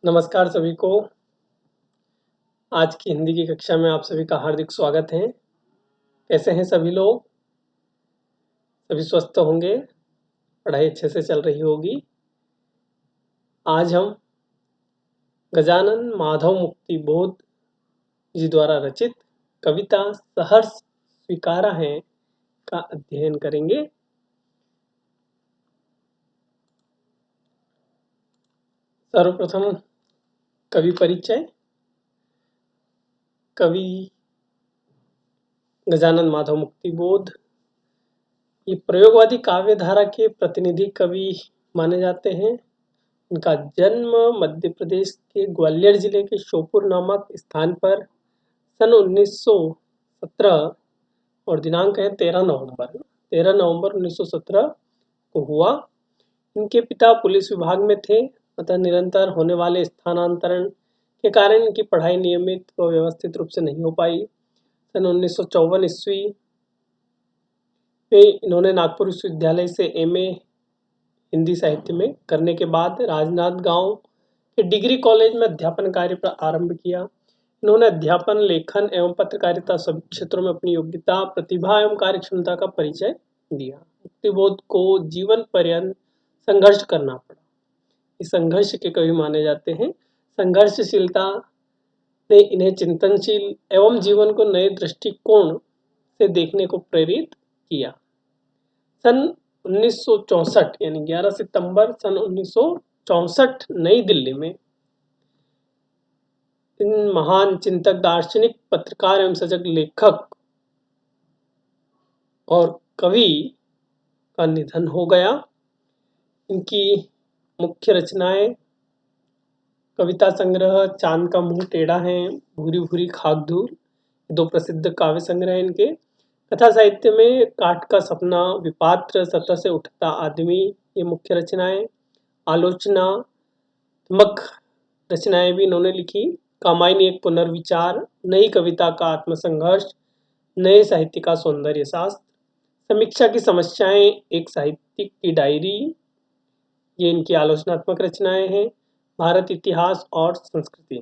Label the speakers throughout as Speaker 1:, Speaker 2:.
Speaker 1: नमस्कार सभी को। आज की हिंदी की कक्षा में आप सभी का हार्दिक स्वागत है। कैसे हैं सभी लोग? सभी स्वस्थ होंगे, पढ़ाई अच्छे से चल रही होगी। आज हम गजानन माधव मुक्ति बोध जी द्वारा रचित कविता सहर्ष स्वीकारा है का अध्ययन करेंगे। सर्वप्रथम कवि परिचय। कवि गजानन माधव मुक्ति बोध ये प्रयोगवादी काव्यधारा के प्रतिनिधि कवि माने जाते हैं। इनका जन्म मध्य प्रदेश के ग्वालियर जिले के श्योपुर नामक स्थान पर सन 1917 और दिनांक है 13 नवंबर 1917 को हुआ। इनके पिता पुलिस विभाग में थे, अतः निरंतर होने वाले स्थानांतरण के कारण इनकी पढ़ाई नियमित व व्यवस्थित रूप से नहीं हो पाई। सन 1954 ईस्वी में इन्होंने नागपुर विश्वविद्यालय से एमए हिंदी साहित्य में करने के बाद राजनांदगांव के डिग्री कॉलेज में अध्यापन कार्य आरंभ किया। इन्होंने अध्यापन, लेखन एवं पत्रकारिता सभी क्षेत्रों में अपनी योग्यता, प्रतिभा एवं कार्यक्षमता का परिचय दिया। मुक्तिबोध को जीवन पर्यंत संघर्ष करना पड़ा। इस संघर्ष के कवि माने जाते हैं। संघर्षशीलता ने इन्हें चिंतनशील एवं जीवन को नए दृष्टिकोण से देखने को प्रेरित किया। सन 1964 यानी 11 सितंबर सन 1964 नई दिल्ली में इन महान चिंतक, दार्शनिक, पत्रकार एवं सजग लेखक और कवि का निधन हो गया। इनकी मुख्य रचनाएं कविता संग्रह चांद का मुंह टेढ़ा है, भूरी भूरी खाक धूल, दो प्रसिद्ध काव्य संग्रह हैं इनके। कथा साहित्य में काट का सपना, विपात्र, सतह से उठता आदमी ये मुख्य रचनाएं। आलोचनात्मक रचनाएं भी इन्होंने लिखी। कामायनी एक पुनर्विचार, नई कविता का आत्मसंघर्ष, नए साहित्य का सौंदर्य शास्त्र, समीक्षा की समस्याएं, एक साहित्यिक की डायरी, ये इनकी आलोचनात्मक रचनाएं हैं। भारत इतिहास और संस्कृति।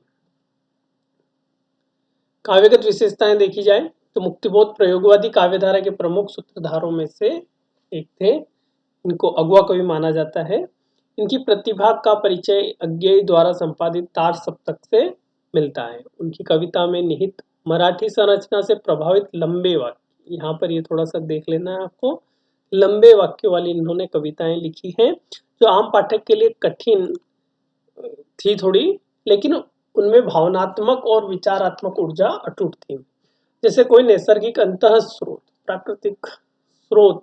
Speaker 1: काव्यगत विशेषताएं देखी जाए तो मुक्तिबोध प्रयोगवादी काव्यधारा के प्रमुख सूत्रधारों में से एक थे। इनको अगुआ कवि माना जाता है। इनकी प्रतिभा का परिचय अज्ञेय द्वारा संपादित तार सप्तक से मिलता है। उनकी कविता में निहित मराठी संरचना से प्रभावित लंबे वाक्य, यहाँ पर ये थोड़ा सा देख लेना है आपको। लंबे वाक्यों वाली इन्होंने कविताएं लिखी हैं जो आम पाठक के लिए कठिन थी थोड़ी, लेकिन उनमें भावनात्मक और विचारात्मक ऊर्जा अटूट थी। जैसे कोई नैसर्गिक अंतः स्रोत, प्राकृतिक स्रोत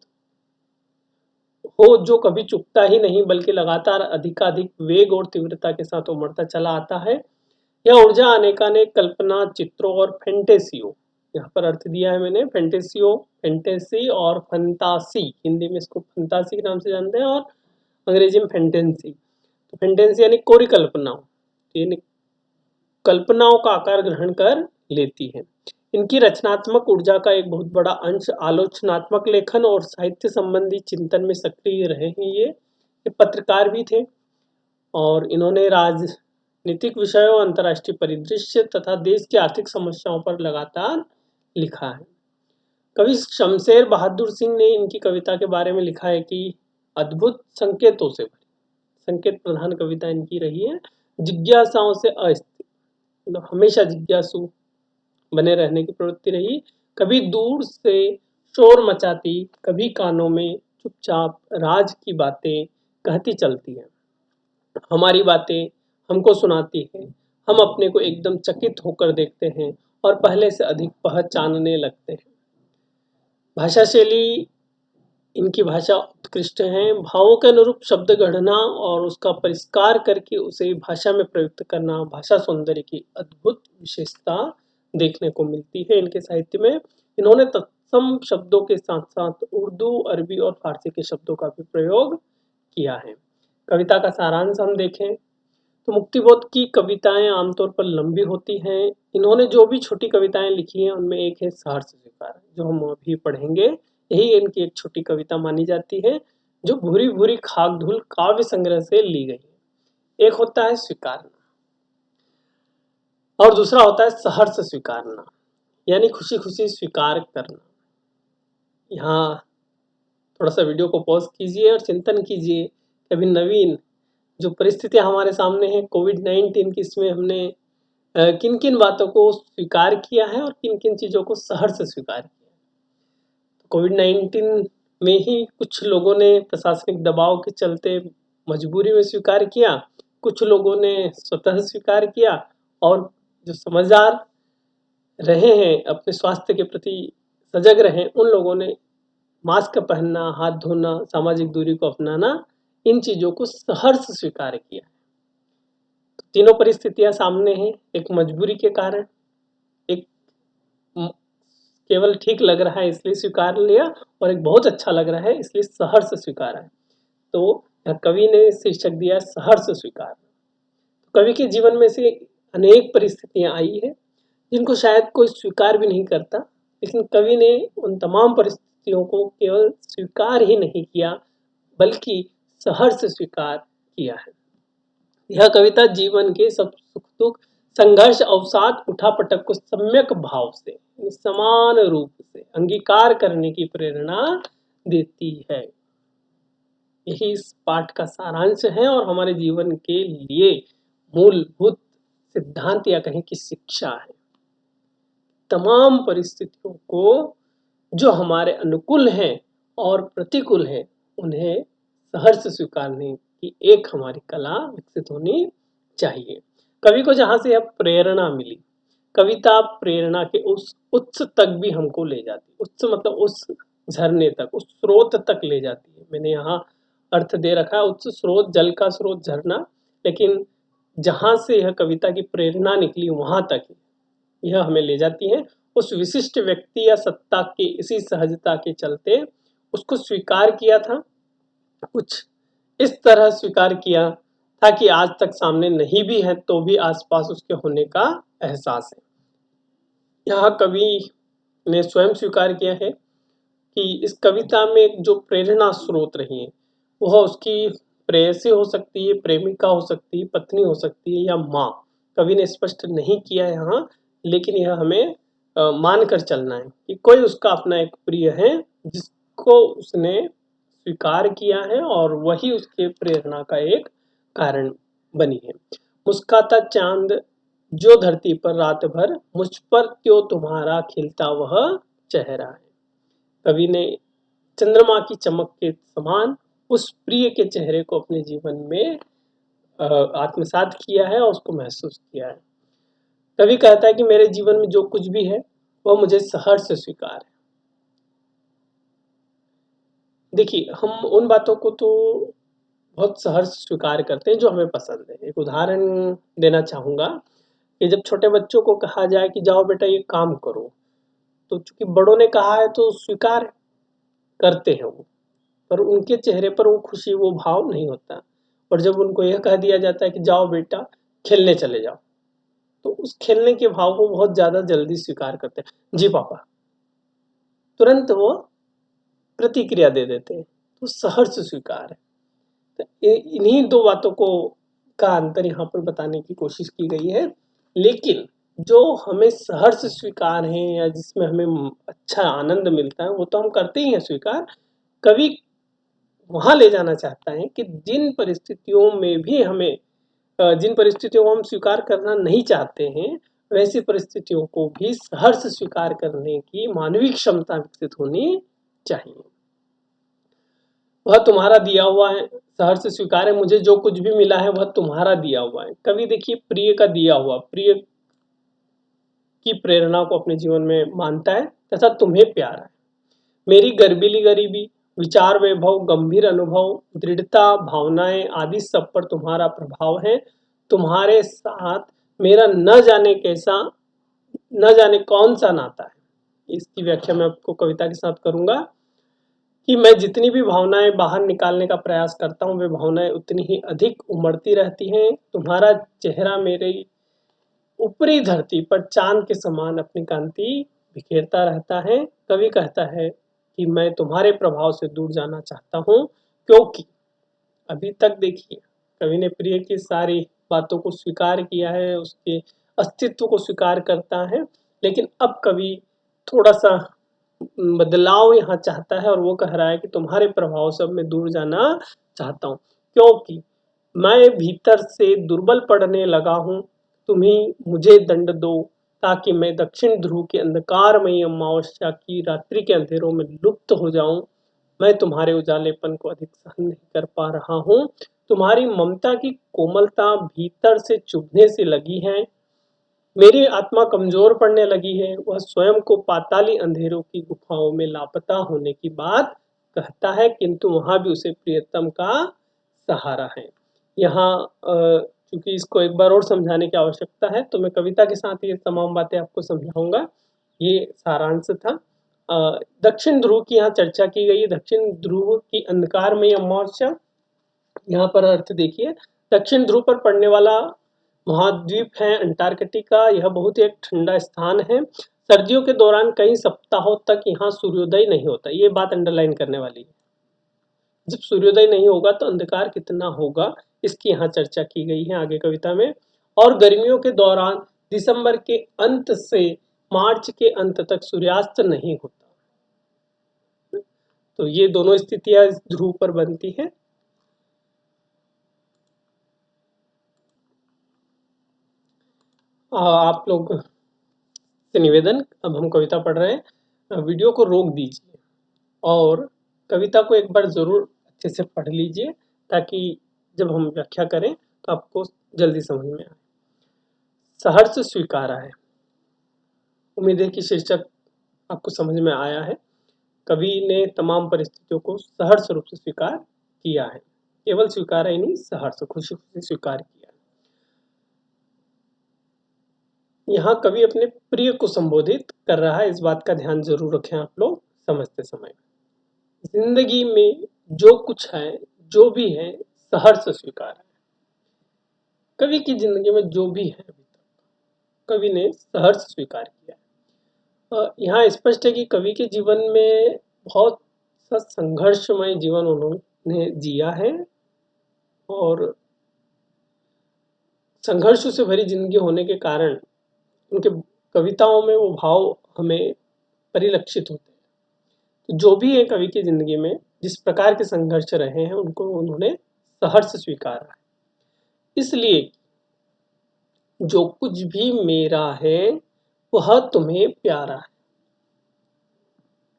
Speaker 1: हो जो कभी चुकता ही नहीं बल्कि लगातार अधिकाधिक वेग और तीव्रता के साथ उमड़ता चला आता है। यह ऊर्जा अनेकानेक कल्पना, चित्रों और फैंटेसियो, यहाँ पर अर्थ दिया है मैंने, फैंटेसियो, फैंटेसी और फंतासी, हिंदी में इसको फंतासी के नाम से जानते हैं और अंग्रेजी में फैंटेसी। तो फैंटेसी यानी कोरी कल्पनाओं, यानी कल्पनाओं का आकार ग्रहण कर लेती है। इनकी रचनात्मक ऊर्जा का एक बहुत बड़ा अंश आलोचनात्मक लेखन और साहित्य संबंधी चिंतन में सक्रिय रहे हैं। ये पत्रकार भी थे और इन्होंने राजनीतिक विषयों, अंतर्राष्ट्रीय परिदृश्य तथा देश की आर्थिक समस्याओं पर लगातार लिखा है। कवि शमशेर बहादुर सिंह ने इनकी कविता के बारे में लिखा है कि अद्भुत संकेतों से भरी, संकेत प्रधान कविता इनकी रही है। जिज्ञासाओं से अस्थिर, मतलब हमेशा जिज्ञासु बने रहने की प्रवृत्ति रही। कभी दूर से शोर मचाती, कभी कानों में चुपचाप राज की बातें कहती चलती हैं। हमारी बातें हमको सुनाती हैं, हम अपने को एकदम चकित होकर देखते हैं और पहले से अधिक पहचानने लगते हैं। भाषा शैली, इनकी भाषा उत्कृष्ट है। भावों के अनुरूप शब्द गढ़ना और उसका परिष्कार करके उसे भाषा में प्रयुक्त करना भाषा सौंदर्य की अद्भुत विशेषता देखने को मिलती है इनके साहित्य में। इन्होंने तत्सम शब्दों के साथ साथ उर्दू, अरबी और फारसी के शब्दों का भी प्रयोग किया है। कविता का सारांश हम देखें तो मुक्तिबोध की कविताएं आमतौर पर लंबी होती हैं। इन्होंने जो भी छोटी कविताएं लिखी हैं उनमें एक है सहर्ष स्वीकार, जो हम अभी पढ़ेंगे। यही इनकी एक छोटी कविता मानी जाती है जो भूरी भूरी खाक धूल काव्य संग्रह से ली गई है। एक होता है स्वीकारना, और दूसरा होता है सहर्ष स्वीकारना, यानी खुशी खुशी स्वीकार करना। यहाँ थोड़ा सा वीडियो को पॉज कीजिए और चिंतन कीजिए कि अभी नवीन जो परिस्थितियां हमारे सामने हैं कोविड-19 की, इसमें हमने किन किन बातों को स्वीकार किया है और किन किन चीज़ों को सहर्ष स्वीकार किया। कोविड-19 में ही कुछ लोगों ने प्रशासनिक दबाव के चलते मजबूरी में स्वीकार किया, कुछ लोगों ने स्वतः स्वीकार किया, और जो समझदार रहे हैं, अपने स्वास्थ्य के प्रति सजग रहे, उन लोगों ने मास्क पहनना, हाथ धोना, सामाजिक दूरी को अपनाना, इन चीज़ों को सहर्ष स्वीकार किया। तीनों परिस्थितियां सामने हैं, एक मजबूरी के कारण, एक केवल ठीक लग रहा है इसलिए स्वीकार लिया, और एक बहुत अच्छा लग रहा है इसलिए सहर्ष स्वीकार है। तो कवि ने शीर्षक दिया सहर्ष स्वीकार। कवि के जीवन में से अनेक परिस्थितियां आई है जिनको शायद कोई स्वीकार भी नहीं करता, लेकिन कवि ने उन तमाम परिस्थितियों को केवल स्वीकार ही नहीं किया बल्कि सहर्ष स्वीकार किया है। यह कविता जीवन के सब सुख दुख, संघर्ष, अवसाद, उठापटक को सम्यक भाव से, समान रूप से अंगीकार करने की प्रेरणा देती है। यही इस पाठ का सारांश है और हमारे जीवन के लिए मूलभूत सिद्धांत या कहें कि शिक्षा है। तमाम परिस्थितियों को जो हमारे अनुकूल हैं और प्रतिकूल हैं, उन्हें सहर्ष स्वीकारने की एक हमारी कला विकसित होनी चाहिए। कवि को जहां से यह प्रेरणा मिली, कविता प्रेरणा के उस उत्स तक भी हमको ले जाती, उत्स मतलब उस झरने तक, उस स्रोत तक ले जाती है। मैंने यहाँ अर्थ दे रखा है उत्स स्रोत, जल का स्रोत, झरना, लेकिन जहां से यह कविता की प्रेरणा निकली वहां तक यह हमें ले जाती है। उस विशिष्ट व्यक्ति या सत्ता के इसी सहजता के चलते उसको स्वीकार किया था, कुछ इस तरह स्वीकार किया था कि आज तक सामने नहीं भी है तो भी आसपास उसके होने का एहसास है। यहाँ कवि ने स्वयं स्वीकार किया है कि इस कविता में जो प्रेरणा स्रोत रही है वह उसकी प्रेयसी हो सकती है, प्रेमिका हो सकती है, पत्नी हो सकती है या माँ। कवि ने स्पष्ट नहीं किया यहाँ, लेकिन यह हमें मानकर चलना है कि कोई उसका अपना एक प्रिय है जिसको उसने स्वीकार किया है और वही उसके प्रेरणा का एक कारण बनी है। मुस्काता चांद जो धरती पर रात भर, मुझ पर क्यों तुम्हारा खिलता वह चेहरा है। कवि ने चंद्रमा की चमक के समान उस प्रिय के चेहरे को अपने जीवन में आत्मसात किया है और उसको महसूस किया है। कवि कहता है कि मेरे जीवन में जो कुछ भी है वह मुझे सहर्ष स्वीकार है। देखिए, हम उन बातों को तो बहुत सहर्ष स्वीकार करते हैं जो हमें पसंद है। एक उदाहरण देना चाहूंगा कि जब छोटे बच्चों को कहा जाए कि जाओ बेटा ये काम करो, तो चूंकि बड़ों ने कहा है तो स्वीकार करते हैं वो, पर उनके चेहरे पर वो खुशी, वो भाव नहीं होता। और जब उनको यह कह दिया जाता है कि जाओ बेटा खेलने चले जाओ, तो उस खेलने के भाव को बहुत ज्यादा जल्दी स्वीकार करते हैं। जी पापा, तुरंत वो प्रतिक्रिया दे देते हैं। तो सहर्ष स्वीकार है। तो इन्हीं दो बातों को का अंतर यहाँ पर बताने की कोशिश की गई है। लेकिन जो हमें सहर्ष स्वीकार है या जिसमें हमें अच्छा आनंद मिलता है वो तो हम करते ही हैं स्वीकार। कवि वहां ले जाना चाहता है कि जिन परिस्थितियों में भी हमें जिन परिस्थितियों को हम स्वीकार करना नहीं चाहते हैं, वैसी परिस्थितियों को भी सहर्ष स्वीकार करने की मानवीय क्षमता विकसित होनी चाहिए। वह तुम्हारा दिया हुआ है, सहर्ष स्वीकार है, मुझे जो कुछ भी मिला है वह तुम्हारा दिया हुआ है। कवि देखिए प्रिय का दिया हुआ, प्रिय की प्रेरणा को अपने जीवन में मानता है तथा तुम्हें प्यारा है। मेरी गर्बीली गरीबी, विचार वैभव, गंभीर अनुभव, दृढ़ता, भावनाएं आदि सब पर तुम्हारा प्रभाव है। तुम्हारे साथ मेरा न जाने कैसा, न जाने कौन सा नाता है। इसकी व्याख्या मैं आपको कविता के साथ करूंगा कि मैं जितनी भी भावनाएं बाहर निकालने का प्रयास करता हूँ वे भावनाएं उतनी ही अधिक उमड़ती रहती हैं। तुम्हारा चेहरा मेरे ऊपरी धरती पर चांद के समान अपनी कांति बिखेरता रहता है। कवि कहता है कि मैं तुम्हारे प्रभाव से दूर जाना चाहता हूँ, क्योंकि अभी तक देखिए कवि ने प्रिय की सारी बातों को स्वीकार किया है, उसके अस्तित्व को स्वीकार करता है, लेकिन अब कवि थोड़ा सा बदलाव यहाँ चाहता है और वो कह रहा है कि तुम्हारे प्रभाव से अब मैं दूर जाना चाहता हूँ, क्योंकि मैं भीतर से दुर्बल पड़ने लगा हूँ। तुम्ही मुझे दंड दो ताकि मैं दक्षिण ध्रुव के अंधकारमयी अमावस्या की रात्रि के अंधेरों में लुप्त हो जाऊं। मैं तुम्हारे उजालेपन को अधिक सहन नहीं कर पा रहा हूँ। तुम्हारी ममता की कोमलता भीतर से चुभने से लगी है। मेरी आत्मा कमजोर पड़ने लगी है। वह स्वयं को पाताली अंधेरों की गुफाओं में लापता होने की बात कहता है, किंतु वहां भी उसे प्रियतम का सहारा है। यहाँ क्योंकि इसको एक बार और समझाने की आवश्यकता है, तो मैं कविता के साथ ये तमाम बातें आपको समझाऊंगा। ये सारांश था। दक्षिण ध्रुव की यहाँ चर्चा की गई है। दक्षिण ध्रुव की अंधकारमयी अमावस्या, यहाँ पर अर्थ देखिए, दक्षिण ध्रुव पर पड़ने वाला महाद्वीप है अंटार्कटिका। यह बहुत ही एक ठंडा स्थान है। सर्दियों के दौरान कई सप्ताहों तक यहाँ सूर्योदय नहीं होता। ये बात अंडरलाइन करने वाली है। जब सूर्योदय नहीं होगा तो अंधकार कितना होगा, इसकी यहाँ चर्चा की गई है आगे कविता में। और गर्मियों के दौरान दिसंबर के अंत से मार्च के अंत तक सूर्यास्त नहीं होता। तो ये दोनों स्थितियां ध्रुव पर बनती है। आप लोग से निवेदन, अब हम कविता पढ़ रहे हैं, वीडियो को रोक दीजिए और कविता को एक बार जरूर अच्छे से पढ़ लीजिए, ताकि जब हम व्याख्या करें तो आपको जल्दी समझ में आए। सहर्ष स्वीकारा है। उम्मीद है कि शीर्षक आपको समझ में आया है। कवि ने तमाम परिस्थितियों को सहर्ष रूप से स्वीकार किया है। केवल स्वीकार ही नहीं, सहर्ष खुशी खुशी स्वीकार किया। यहाँ कवि अपने प्रिय को संबोधित कर रहा है। इस बात का ध्यान जरूर रखें आप लोग समझते समय। जिंदगी में जो कुछ है, जो भी है, सहर्ष स्वीकार है। कवि की जिंदगी में जो भी है अभी तक, कवि ने सहर्ष स्वीकार किया है। यहाँ स्पष्ट है कि कवि के जीवन में बहुत सा संघर्षमय जीवन उन्होंने जिया है और संघर्षों से भरी जिंदगी होने के कारण उनके कविताओं में वो भाव हमें परिलक्षित होते हैं। तो जो भी है कवि की जिंदगी में जिस प्रकार के संघर्ष रहे हैं, उनको उन्होंने सहर्ष स्वीकारा है। इसलिए जो कुछ भी मेरा है वह तुम्हें प्यारा है।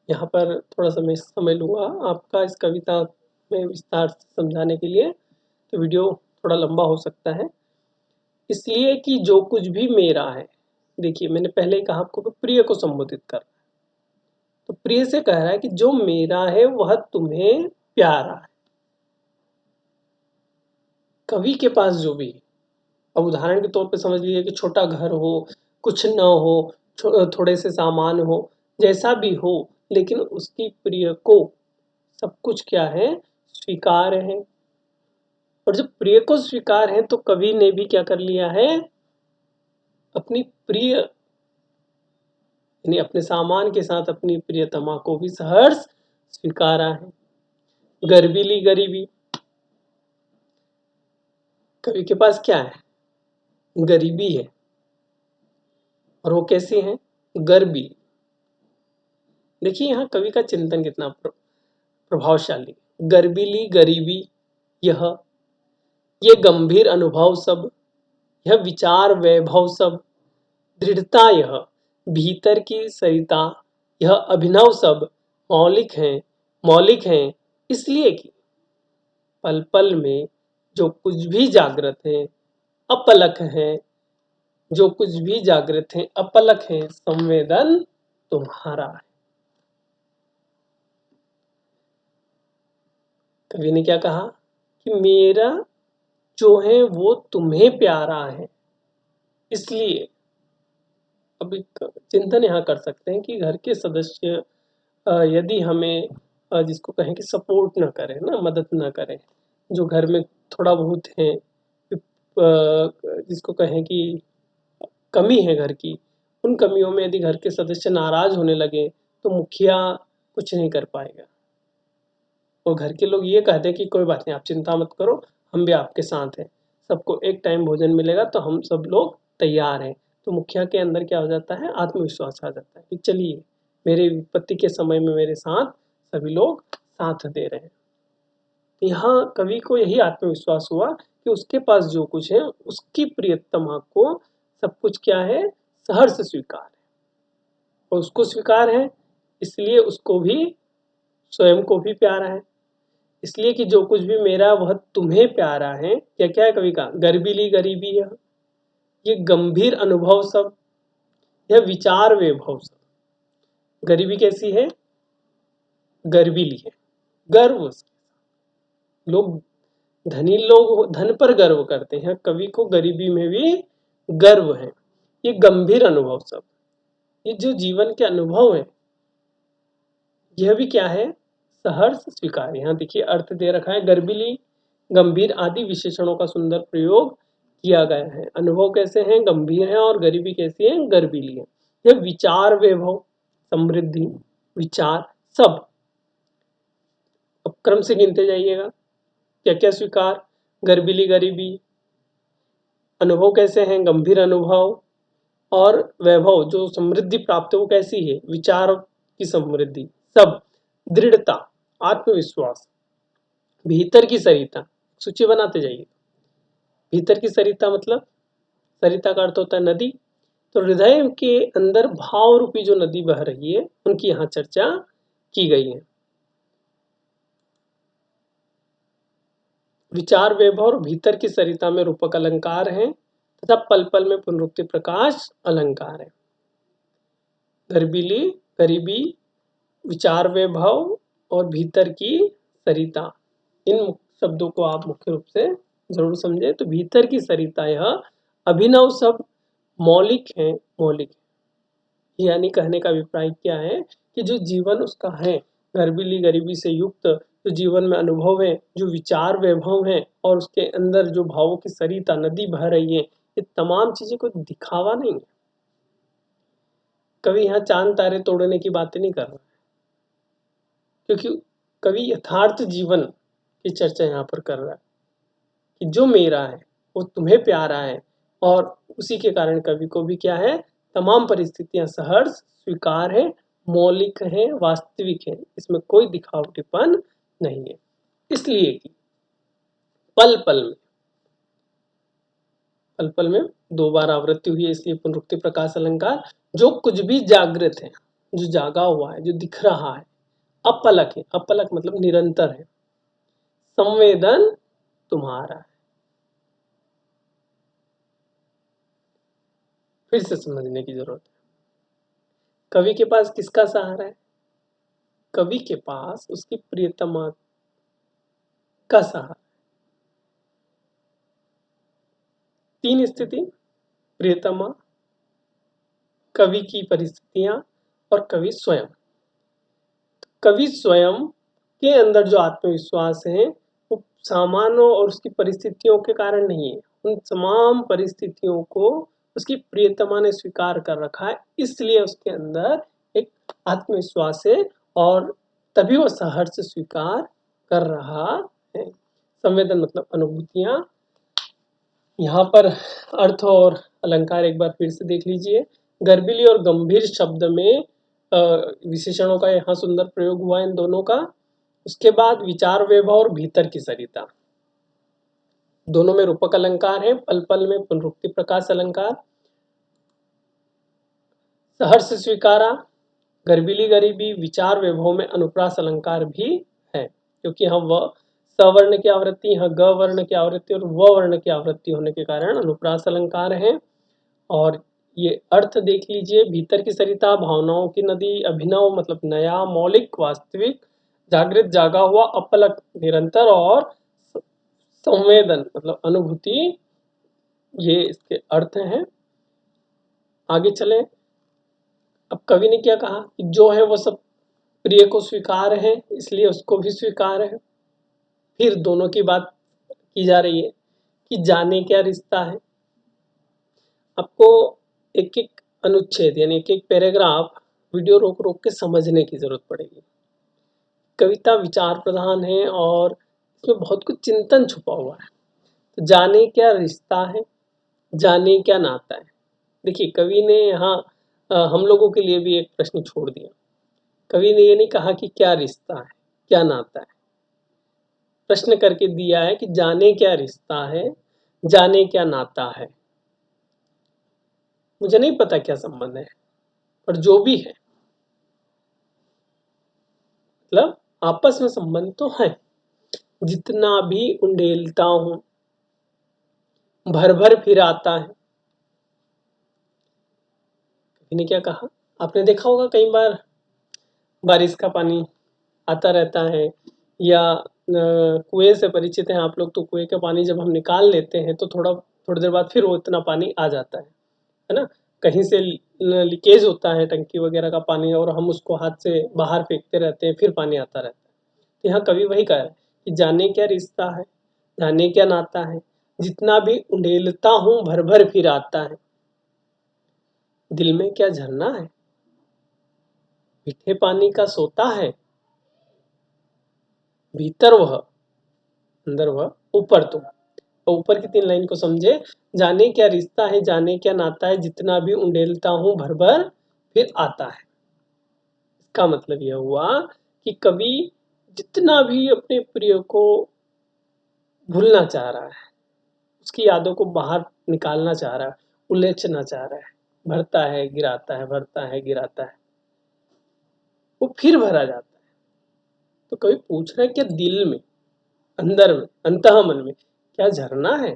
Speaker 1: यहाँ पर थोड़ा सा मैं समय लूंगा आपका इस कविता में विस्तार से समझाने के लिए, तो वीडियो थोड़ा लंबा हो सकता है। इसलिए कि जो कुछ भी मेरा है, देखिए मैंने पहले ही कहा आपको कि प्रिय को संबोधित कर रहा है, तो प्रिय से कह रहा है कि जो मेरा है वह तुम्हें प्यारा है। कवि के पास जो भी है, अब उदाहरण के तौर पे समझ लीजिए कि छोटा घर हो, कुछ न हो, थोड़े से सामान हो, जैसा भी हो, लेकिन उसकी प्रिय को सब कुछ क्या है, स्वीकार है। और जब प्रिय को स्वीकार है तो कवि ने भी क्या कर लिया है, अपनी प्रिय यानी अपने सामान के साथ अपनी प्रियतमा को भी सहर्ष स्वीकारा है। गर्बीली गरीबी, कवि के पास क्या है, गरीबी है। और वो कैसी है, गर्बी। देखिए यहाँ कवि का चिंतन कितना प्रभावशाली। गर्बीली गरीबी यह, ये गंभीर अनुभव सब, यह विचार वैभव सब, दृढ़ता यह, भीतर की सरिता, यह अभिनव सब मौलिक हैं, इसलिए कि पल पल में जो कुछ भी जागृत है अपलक है, जो कुछ भी जागृत है अपलक है, संवेदन तुम्हारा है। कवि ने क्या कहा कि मेरा जो है वो तुम्हें प्यारा है। इसलिए अब एक चिंतन यहाँ कर सकते हैं कि घर के सदस्य यदि हमें जिसको कहें कि सपोर्ट ना करें ना, मदद ना करें, जो घर में थोड़ा बहुत है, जिसको कहें कि कमी है घर की, उन कमियों में यदि घर के सदस्य नाराज होने लगे तो मुखिया कुछ नहीं कर पाएगा। और घर के लोग ये कहते हैं कि कोई बात नहीं, आप चिंता मत करो, हम भी आपके साथ हैं, सबको एक टाइम भोजन मिलेगा तो हम सब लोग तैयार हैं, तो मुखिया के अंदर क्या हो जाता है, आत्मविश्वास आ जाता है कि चलिए मेरे विपत्ति के समय में मेरे साथ सभी लोग साथ दे रहे हैं। यहाँ कवि को यही आत्मविश्वास हुआ कि उसके पास जो कुछ है उसकी प्रियतमा को सब कुछ क्या है, सहर्ष स्वीकार है, और उसको स्वीकार है इसलिए उसको भी, स्वयं को भी प्यारा है, इसलिए कि जो कुछ भी मेरा वह तुम्हें प्यारा है। क्या क्या है कवि का, गर्बिली गरीबी है, ये गंभीर अनुभव सब, यह विचार वैभव सब। गरीबी कैसी है, गर्विली है, गर्व। लोग, धनी लोग धन पर गर्व करते हैं, कवि को गरीबी में भी गर्व है। ये गंभीर अनुभव सब, ये जो जीवन के अनुभव है यह भी क्या है, सहर्ष स्वीकार। यहाँ देखिए अर्थ दे रखा है, गर्विली गंभीर आदि विशेषणों का सुंदर प्रयोग किया गया है। अनुभव कैसे हैं, गंभीर है, और गरीबी कैसी है, गर्विली है। यह विचार वैभव, समृद्धि, विचार सब। अब क्रम से गिनते जाइएगा, क्या क्या स्वीकार, गर्विली गरीबी, अनुभव कैसे हैं, गंभीर अनुभव, और वैभव जो समृद्धि प्राप्त है वो कैसी है, विचार की समृद्धि, सब, दृढ़ता, आत्मविश्वास, भीतर की सरिता, सूची बनाते जाइए। भीतर की सरिता मतलब, सरिता का अर्थ होता है नदी, तो हृदय के अंदर भाव रूपी जो नदी बह रही है उनकी यहाँ चर्चा की गई है। विचार वैभव और भीतर की सरिता में रूपक अलंकार है तथा पल पल में पुनरुक्ति प्रकाश अलंकार है। गर्बिली, गरीबी, विचार वैभव और भीतर की सरिता, इन शब्दों को आप मुख्य रूप से जरूर समझे। तो भीतर की सरिता यह अभिनव सब मौलिक है, मौलिक है। यानी कहने का अभिप्राय क्या है कि जो जीवन उसका है, गर्बिली गरीबी से युक्त जो जीवन में अनुभव है, जो विचार वैभव है, और उसके अंदर जो भावों की सरिता नदी बह रही है, ये तमाम चीजें कोई दिखावा नहीं है। कवि यहाँ चांद तारे तोड़ने की बातें नहीं कर रहा है, क्योंकि कवि यथार्थ जीवन की चर्चा यहाँ पर कर रहा है कि जो मेरा है वो तुम्हें प्यारा है, और उसी के कारण कवि को भी क्या है, तमाम परिस्थितियां सहर्ष स्वीकार है, मौलिक है, वास्तविक है, इसमें कोई दिखावटीपन नहीं है। इसलिए कि पल पल में, पल पल में दो बार आवृत्ति हुई है, इसलिए पुनरुक्ति प्रकाश अलंकार। जो कुछ भी जागृत है, जो जागा हुआ है, जो दिख रहा है, अपलक है, अपलक मतलब निरंतर है, संवेदन तुम्हारा है। फिर से समझने की जरूरत है, कवि के पास किसका सहारा है, कवि के पास उसकी प्रियतमा का सहारा। तीन स्थिति, प्रियतमा, कवि की परिस्थितियां और कवि स्वयं। कवि स्वयं के अंदर जो आत्मविश्वास है वो सामानों और उसकी परिस्थितियों के कारण नहीं है, उन तमाम परिस्थितियों को उसकी प्रियतमा ने स्वीकार कर रखा है, इसलिए उसके अंदर एक आत्मविश्वास है, और तभी वो सहर्ष स्वीकार कर रहा है। संवेदन मतलब अनुभूतियां। यहाँ पर अर्थ और अलंकार एक बार फिर से देख लीजिए। गर्भिली और गंभीर शब्द में विशेषणों का यहाँ सुंदर प्रयोग हुआ इन दोनों का। उसके बाद विचार वैभव और भीतर की सरिता, दोनों में रूपक अलंकार है, पल पल में पुनरुक्ति प्रकाश अलंकार। सहर्ष स्वीकारा, गर्भिली गरीबी, विचार वैभव में अनुप्रास अलंकार भी है, क्योंकि यहाँ व सवर्ण की आवृत्ति, यहाँ ग वर्ण की आवृत्ति और व वर्ण की आवृत्ति होने के कारण अनुप्रास अलंकार है। और ये अर्थ देख लीजिए, भीतर की सरिता, भावनाओं की नदी, अभिनव मतलब नया, मौलिक वास्तविक, जागृत जागा हुआ, अपलक निरंतर, और संवेदन मतलब अनुभूति, ये इसके अर्थ हैं। आगे चले। अब कवि ने क्या कहा कि जो है वो सब प्रिय को स्वीकार है, इसलिए उसको भी स्वीकार है। फिर दोनों की बात की जा रही है कि जाने क्या रिश्ता है। आपको एक एक अनुच्छेद यानी एक एक पैराग्राफ वीडियो रोक रोक के समझने की जरूरत पड़ेगी। कविता विचार प्रधान है और इसमें बहुत कुछ चिंतन छुपा हुआ है। तो जाने क्या रिश्ता है, जाने क्या नाता है, देखिए कवि ने यहाँ हम लोगों के लिए भी एक प्रश्न छोड़ दिया। कवि ने ये नहीं कहा कि क्या रिश्ता है, क्या नाता है। प्रश्न करके दिया है कि जाने क्या रिश्ता है, जाने क्या नाता है। मुझे नहीं पता क्या संबंध है, पर जो भी है मतलब आपस में संबंध तो है। जितना भी उंडेलता हूं भर भर फिर आता है। कवि ने क्या कहा, आपने देखा होगा कई बार बारिश का पानी आता रहता है, या कुएं से परिचित हैं आप लोग, तो कुएं का पानी जब हम निकाल लेते हैं तो थोड़ी देर बाद फिर वो इतना पानी आ जाता है ना। कहीं से लीकेज होता है टंकी वगैरह का पानी, और हम उसको हाथ से बाहर फेंकते रहते हैं, फिर पानी आता रहता है। तो यहाँ कवि वही कह रहा है कि जाने क्या रिश्ता है, जाने क्या नाता है, जितना भी उंडेलता हूं भर भर फिर आता है। दिल में क्या झरना है, मीठे पानी का सोता है, भीतर वह अंदर वह ऊपर तुम। तो ऊपर की 3 लाइन को समझे। जाने क्या रिश्ता है, जाने क्या नाता है, जितना भी उंडेलता हूं भर भर फिर आता है। इसका मतलब यह हुआ कि कवि जितना भी अपने प्रिय को भूलना चाह रहा है, उसकी यादों को बाहर निकालना चाह रहा है, उलेचना चाह रहा है, भरता है गिराता है, भरता है गिराता है, वो फिर भरा जाता है। तो कवि पूछ रहा है क्या दिल में, अंदर में, अंतः मन में क्या झरना है?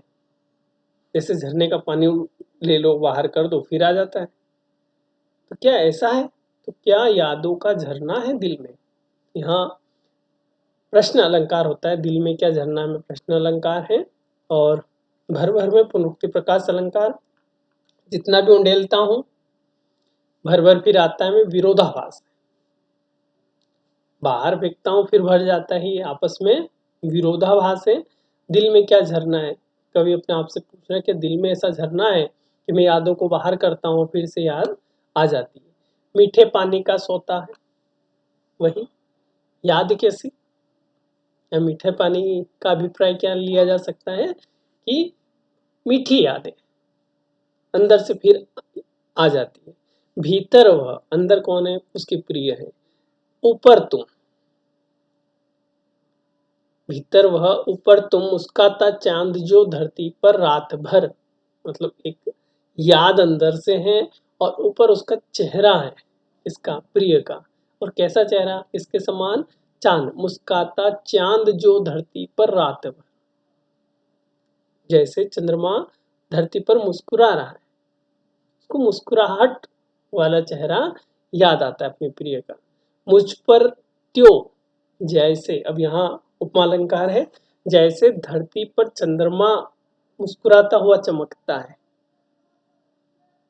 Speaker 1: जैसे झरने का पानी ले लो बाहर कर दो फिर आ जाता है, तो क्या ऐसा है? तो क्या यादों का झरना है दिल में? यहाँ प्रश्न अलंकार होता है। दिल में क्या झरना में प्रश्न अलंकार है, और भर भर में पुनरुक्ति प्रकाश अलंकार। जितना भी उंडेलता हूं भर भर फिर आता है में विरोधाभास। बाहर फेंकता हूं फिर भर जाता है, ये आपस में विरोधाभास है। दिल में क्या झरना है, कवि अपने आप से पूछ रहा है कि दिल में ऐसा झरना है कि मैं यादों को बाहर करता हूं फिर से याद आ जाती है। मीठे पानी का सोता है, वही याद कैसी, या मीठे पानी का अभिप्राय क्या लिया जा सकता है कि मीठी यादें अंदर से फिर आ जाती है। भीतर वह, अंदर कौन है, उसके प्रिय है। ऊपर तुम, भीतर वह, ऊपर तुम, मुस्काता चांद जो धरती पर रात भर। मतलब एक याद अंदर से है, और ऊपर उसका चेहरा है, इसका प्रिय का। और कैसा चेहरा, इसके समान चांद, मुस्काता चांद जो धरती पर रात भर। जैसे चंद्रमा धरती पर मुस्कुरा रहा है, उसको मुस्कुराहट वाला चेहरा याद आता है अपने प्रिय का। मुझ पर त्यो, जैसे, अब यहाँ उपमालंकार है, जैसे धरती पर चंद्रमा मुस्कुराता हुआ चमकता है,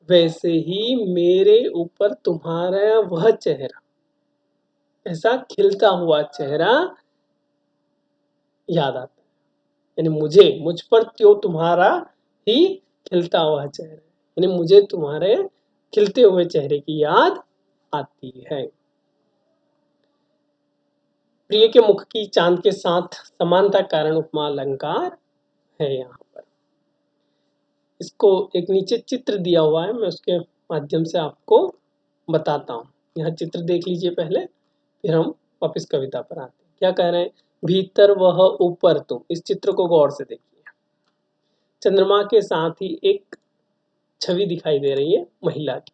Speaker 1: वैसे ही मेरे ऊपर तुम्हारा वह चेहरा, ऐसा खिलता हुआ चेहरा याद आता है। यानी मुझ पर त्यों तुम्हारा ही खिलता हुआ चेहरा, यानी मुझे तुम्हारे खिलते हुए चेहरे की याद आती है। प्रिय के मुख की चांद के साथ समानता कारण उपमा अलंकार है यहाँ पर। इसको एक नीचे चित्र दिया हुआ है, मैं उसके माध्यम से आपको बताता हूँ। यहाँ चित्र देख लीजिए पहले, फिर हम वापिस कविता पर आते हैं। क्या कह रहे हैं, भीतर वह ऊपर तुम। इस चित्र को गौर से देखिए। चंद्रमा के साथ ही एक छवि दिखाई दे रही है महिला की।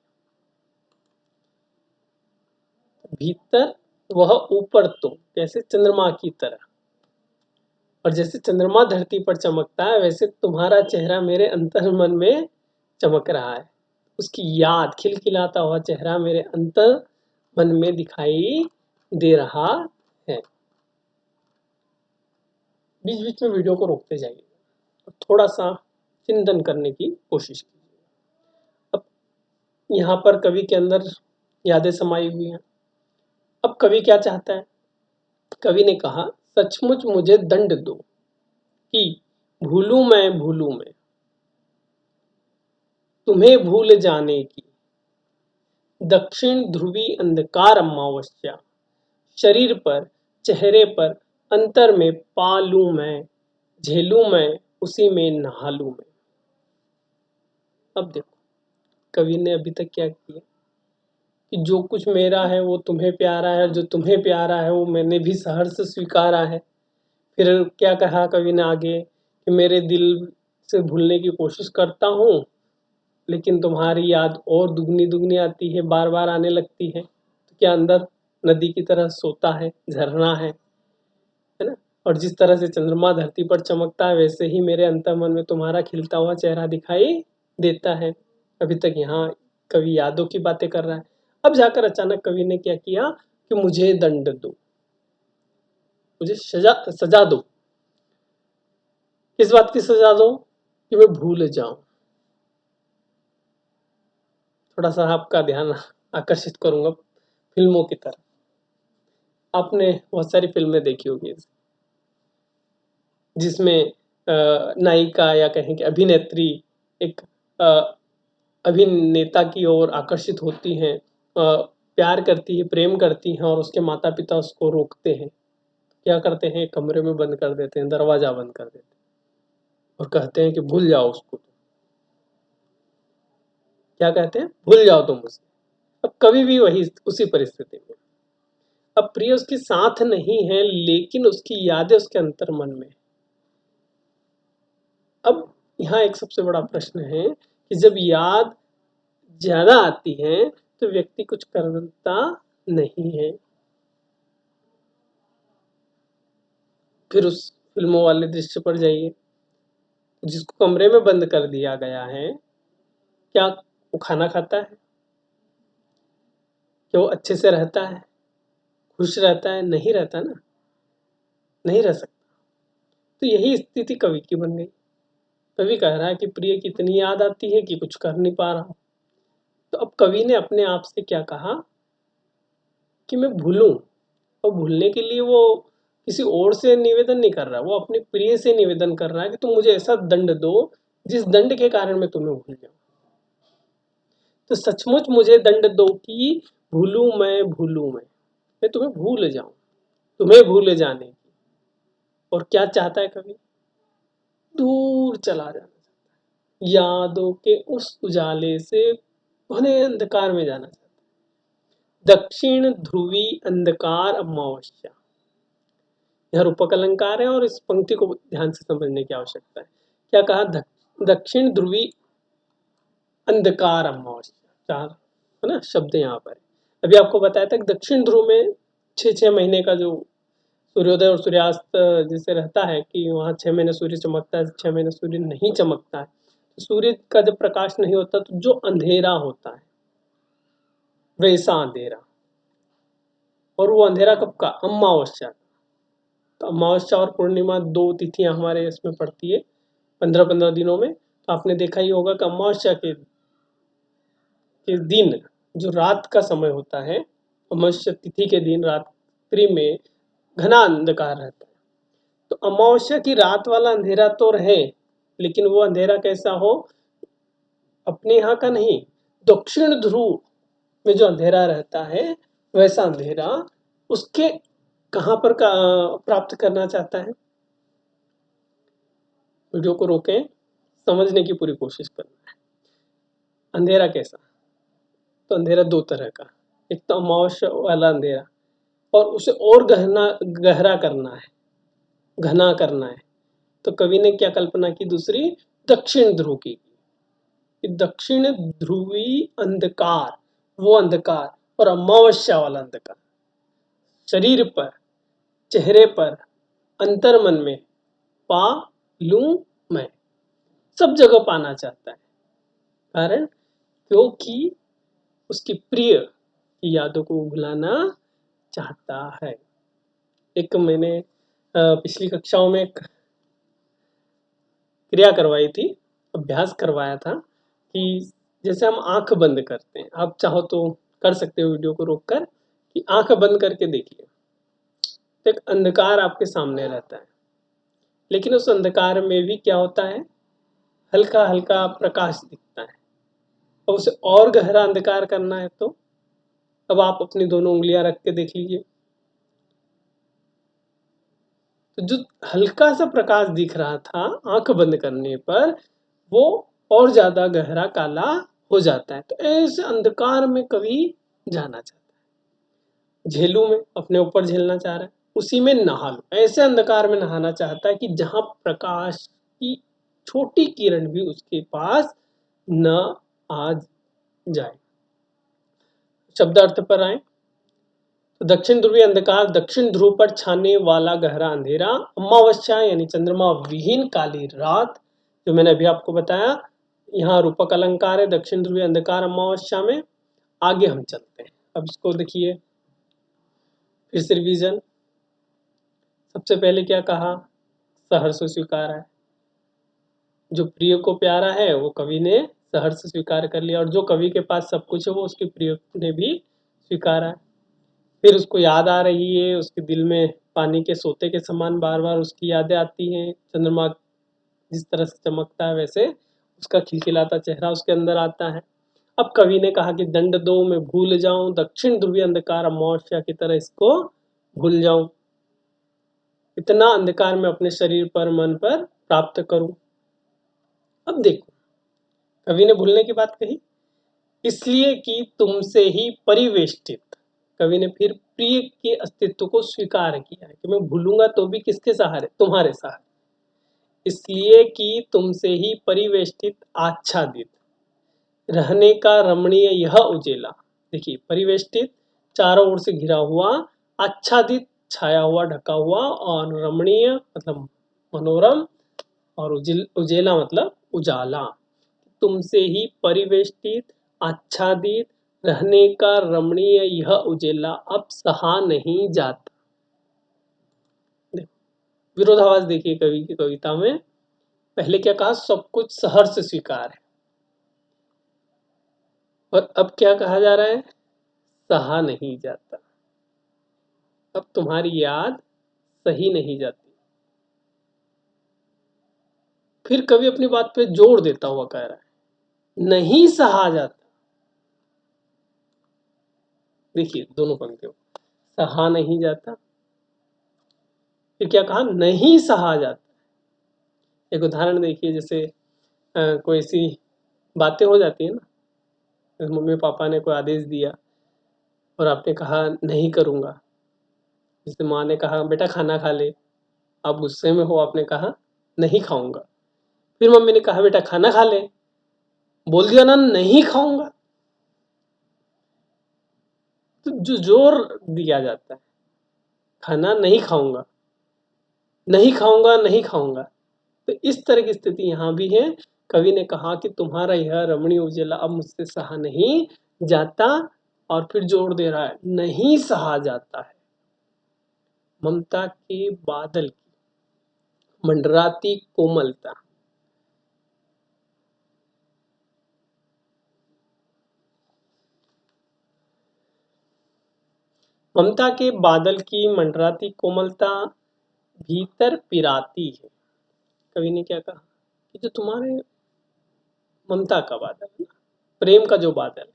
Speaker 1: भीतर वह ऊपर तुम, कैसे, चंद्रमा की तरह। और जैसे चंद्रमा धरती पर चमकता है, वैसे तुम्हारा चेहरा मेरे अंतर मन में चमक रहा है। उसकी याद, खिलखिलाता हुआ चेहरा मेरे अंतर मन में दिखाई दे रहा है। बीच बीच में वीडियो को रोकते जाइए और थोड़ा सा चिंतन करने की कोशिश कीजिए। अब यहाँ पर कवि के अंदर यादें समाई हुई हैं। अब कवि क्या चाहता है, कवि ने कहा, सचमुच मुझे दंड दो कि भूलूं मैं तुम्हें भूल जाने की दक्षिण ध्रुवी अंधकार अमावस्या। शरीर पर, चेहरे पर, अंतर में पालूं मैं, झेलूं मैं, उसी में नहालूं मैं। अब देखो, कवि ने अभी तक क्या किया कि जो कुछ मेरा है वो तुम्हें प्यारा है, जो तुम्हें प्यारा है वो मैंने भी सहर्ष स्वीकारा है। फिर क्या कहा कवि ने आगे कि मेरे दिल से भूलने की कोशिश करता हूँ, लेकिन तुम्हारी याद और दुगनी दुगनी आती है, बार बार आने लगती है। तो क्या अंदर नदी की तरह सोता है, झरना है ना। और जिस तरह से चंद्रमा धरती पर चमकता है, वैसे ही मेरे अंतर्मन में तुम्हारा खिलता हुआ चेहरा दिखाई देता है। अभी तक यहाँ कवि यादों की बातें कर रहा है। अब जाकर अचानक कवि ने क्या किया कि मुझे दंड दो, मुझे सजा सजा दो। किस बात की सजा दो? कि मैं भूल जाऊं। थोड़ा सा आपका ध्यान आकर्षित करूंगा फिल्मों की तरफ। आपने बहुत सारी फिल्में देखी होगी जिसमें नायिका या कहें कि अभिनेत्री एक अ, अभिनेता की ओर आकर्षित होती हैं, प्यार करती है, प्रेम करती हैं, और उसके माता पिता उसको रोकते हैं। क्या करते हैं? कमरे में बंद कर देते हैं, दरवाजा बंद कर देते हैं और कहते हैं कि भूल जाओ उसको। क्या कहते हैं? भूल जाओ तुम उसे। अब कभी भी वही उसी परिस्थिति में, अब प्रिय उसके साथ नहीं है, लेकिन उसकी यादें उसके अंतर्मन में। अब यहाँ एक सबसे बड़ा प्रश्न है कि जब याद ज्यादा आती है तो व्यक्ति कुछ करता नहीं है। फिर उस फिल्मों वाले दृश्य पर जाइए, जिसको कमरे में बंद कर दिया गया है, क्या वो खाना खाता है? क्या वो अच्छे से रहता है, खुश रहता है? नहीं रहता ना, नहीं रह सकता। तो यही स्थिति कवि की बन गई। कवि कह रहा है कि प्रिय की इतनी याद आती है कि कुछ कर नहीं पा रहा हूं। तो अब कवि ने अपने आप से क्या कहा कि मैं भूलूं। और भूलने के लिए वो किसी और से निवेदन नहीं कर रहा, वो अपने प्रिय से निवेदन कर रहा है कि तुम मुझे ऐसा दंड दो जिस दंड के कारण मैं तुम्हें भूल जाऊं। तो सचमुच मुझे दंड दो कि मैं तुम्हें भूल जाऊं, तुम्हें भूल जाने की। और क्या चाहता है कवि? दूर चला जाना, यादों के उस उजाले से घने अंधकार में जाना चाहता है। दक्षिण ध्रुवी अंधकार अमावस्या, यह रूपक अलंकार है और इस पंक्ति को ध्यान से समझने की आवश्यकता है। क्या कहा? दक्षिण ध्रुवी अंधकार अमावस्या, चार है ना शब्द यहाँ पर। अभी आपको बताया था कि दक्षिण ध्रुव में 6 महीने का जो सूर्योदय और सूर्यास्त जैसे रहता है कि वहाँ 6 महीने सूर्य चमकता है, 6 महीने सूर्य नहीं चमकता है। तो सूर्य का जब प्रकाश नहीं होता तो जो अंधेरा होता है, वैसा अंधेरा। और वो अंधेरा कब का? अमावस्या। तो अमावस्या और पूर्णिमा दो तिथियां हमारे इसमें पड़ती है 15-15 दिनों में। तो आपने देखा ही होगा कि अमावस्या के दिन जो रात का समय होता है, अमावस्या तिथि के दिन रात्रि में घना अंधकार रहता है। तो अमावस्या की रात वाला अंधेरा तो रहे, लेकिन वो अंधेरा कैसा हो? अपने यहाँ का नहीं, दक्षिण ध्रुव में जो अंधेरा रहता है वैसा अंधेरा उसके कहाँ पर प्राप्त करना चाहता है। वीडियो को रोकें, समझने की पूरी कोशिश करें। अंधेरा कैसा? तो अंधेरा दो तरह का, एक तो अमावस्या वाला अंधेरा, और उसे और गहरा करना है, घना करना है। तो कवि ने क्या कल्पना की दूसरी? दक्षिण ध्रुव की, दक्षिण ध्रुवी अंधकार, वो अंधकार, और अमावस्या वाला अंधकार शरीर पर, चेहरे पर, अंतर्मन में पा लूं मैं, सब जगह पाना चाहता है। कारण क्योंकि उसकी प्रिय की यादों को भुलाना चाहता है। एक मैंने पिछली कक्षाओं में एक क्रिया करवाई थी, अभ्यास करवाया था कि जैसे हम आंख बंद करते हैं, आप चाहो तो कर सकते हो वीडियो को रोककर, कि आंख बंद करके देखिए। तो एक अंधकार आपके सामने रहता है, लेकिन उस अंधकार में भी क्या होता है? हल्का हल्का प्रकाश दिखता है। और उसे और गहरा अंधकार करना है तो अब आप अपनी दोनों उंगलियां रख के देख लीजिए। तो जो हल्का सा प्रकाश दिख रहा था आंख बंद करने पर, वो और ज्यादा गहरा काला हो जाता है। तो ऐसे अंधकार में कवि जाना चाहता है, झेलू में अपने ऊपर झेलना चाह रहा है, उसी में नहा लो, ऐसे अंधकार में नहाना चाहता है कि जहां प्रकाश की छोटी किरण भी उसके पास न आ जाए। शब्द अर्थ पर आए तो दक्षिण ध्रुवीय अंधकार, दक्षिण ध्रुव पर छाने वाला गहरा अंधेरा, अमावस्या यानी चंद्रमा विहीन काली रात, जो मैंने अभी आपको बताया। यहाँ रूपक अलंकार है दक्षिण ध्रुवीय अंधकार अमावस्या में। आगे हम चलते हैं, अब इसको देखिए फिर से रिवीजन। सबसे पहले क्या कहा, सहर्ष स्वीकार है, जो प्रिय को प्यारा है वो कवि ने सहर्ष स्वीकार कर लिया, और जो कवि के पास सब कुछ है वो उसके प्रिय ने भी स्वीकारा है। फिर उसको याद आ रही है, उसके दिल में पानी के सोते के समान बार बार उसकी यादें आती हैं। चंद्रमा जिस तरह से चमकता है वैसे उसका खिलखिलाता चेहरा उसके अंदर आता है। अब कवि ने कहा कि दंड दो मैं भूल जाऊं, दक्षिण ध्रुवीय अंधकार अमावस्या की तरह इसको भूल जाऊं, इतना अंधकार में अपने शरीर पर मन पर प्राप्त करूं। अब देखो कवि ने भूलने की बात कही, इसलिए कि तुमसे ही परिवेष्टित, कवि ने फिर प्रिय के अस्तित्व को स्वीकार किया है कि मैं भूलूंगा तो भी किसके सहारे, तुम्हारे सहारे। इसलिए कि तुमसे ही परिवेष्टित आच्छादित रहने का रमणीय यह उजेला, देखिए परिवेष्टित चारों ओर से घिरा हुआ, आच्छादित छाया हुआ ढका हुआ, और रमणीय मतलब मनोरम, और उजेला मतलब उजाला। तुमसे ही परिवेष्टित आच्छादित रहने का रमणीय यह उजेला अब सहा नहीं जाता। विरोधाभास देखिए कवि की कविता में, पहले क्या कहा, सब कुछ सहर्ष स्वीकार है, और अब क्या कहा जा रहा है, सहा नहीं जाता, अब तुम्हारी याद सही नहीं जाती। फिर कवि अपनी बात पे जोर देता हुआ कह रहा है, नहीं सहा जाता। देखिए दोनों पंक्तियों, सहा नहीं जाता, फिर क्या कहा, नहीं सहा जाता। एक उदाहरण देखिए, जैसे कोई ऐसी बातें हो जाती है ना, जैसे मम्मी पापा ने कोई आदेश दिया और आपने कहा नहीं करूंगा, जैसे माँ ने कहा बेटा खाना खा ले, आप गुस्से में हो, आपने कहा नहीं खाऊंगा, फिर मम्मी ने कहा बेटा खाना खा ले, बोल दिया ना नहीं खाऊंगा, तो जो जोर दिया जाता है, खाना नहीं खाऊंगा, नहीं खाऊंगा, नहीं खाऊंगा, तो इस तरह की स्थिति यहाँ भी है। कवि ने कहा कि तुम्हारा यह रमणीय उजेला अब मुझसे सहा नहीं जाता, और फिर जोर दे रहा है नहीं सहा जाता है। ममता के बादल की मंडराती कोमलता, ममता के बादल की मंडराती कोमलता भीतर पिराती है। कवि ने क्या कहा कि जो तुम्हारे ममता का बादल है, प्रेम का जो बादल है,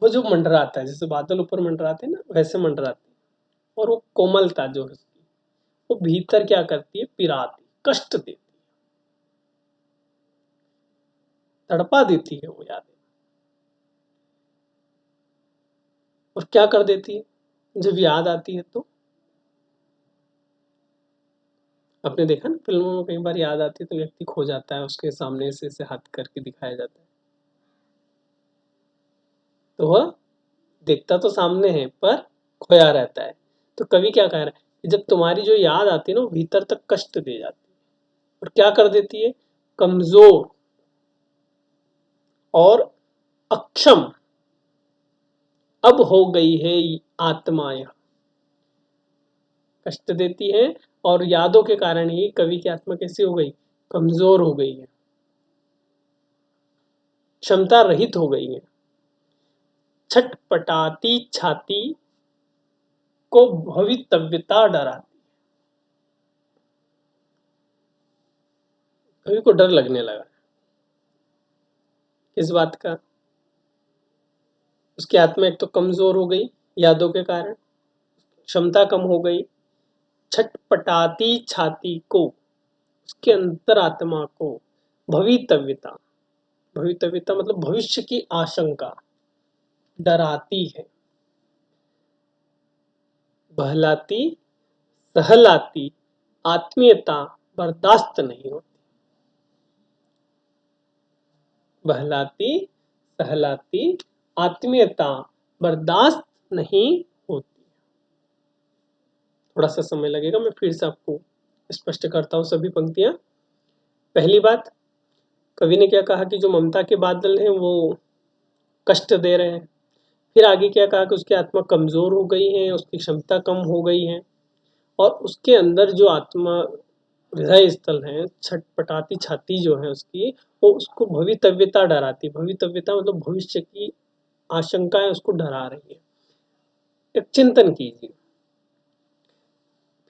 Speaker 1: वो जो मंडराता है, जैसे बादल ऊपर मंडराते हैं ना वैसे मंडराते हैं, और वो कोमलता जो है उसकी, वो भीतर क्या करती है, पिराती, कष्ट देती, तड़पा देती है वो यादें, और क्या कर देती है, जब याद आती है तो, आपने देखा ना फिल्मों में कई बार याद आती है तो व्यक्ति खो जाता है, उसके सामने से हाथ करके दिखाया जाता है, तो वह देखता तो सामने है पर खोया रहता है। तो कवि क्या कह रहा है कि जब तुम्हारी जो याद आती है ना वो भीतर तक कष्ट दे जाती है, और क्या कर देती है, कमजोर और अक्षम अब हो गई है आत्मा, यह कष्ट देती है, और यादों के कारण ही कवि की आत्मा कैसी हो गई, कमजोर हो गई है, क्षमता रहित हो गई है। छटपटाती छाती को भवितव्यता डराती, कवि को डर लगने लगा इस बात का, उसकी आत्मा एक तो कमजोर हो गई यादों के कारण, क्षमता कम हो गई, छटपटाती छाती को, उसके अंतरात्मा को भवितव्यता भवितव्यता मतलब भविष्य की आशंका, डराती है। बहलाती, सहलाती, आत्मीयता बर्दाश्त नहीं होती। बहलाती, सहलाती, आत्मीयता बर्दाश्त नहीं होती। थोड़ा सा समय लगेगा, मैं फिर से आपको स्पष्ट करता हूँ सभी पंक्तियां। पहली बात, कवि ने क्या कहा कि जो ममता के बादल हैं वो कष्ट दे रहे हैं। फिर आगे क्या कहा कि उसकी आत्मा कमजोर हो गई है, उसकी क्षमता कम हो गई है, और उसके अंदर जो आत्मा हृदय स्थल है, छटपटाती छाती जो है उसकी, वो उसको भवितव्यता डराती। भवितव्यता मतलब भविष्य की आशंकाएं उसको डरा रही है। एक चिंतन कीजिए।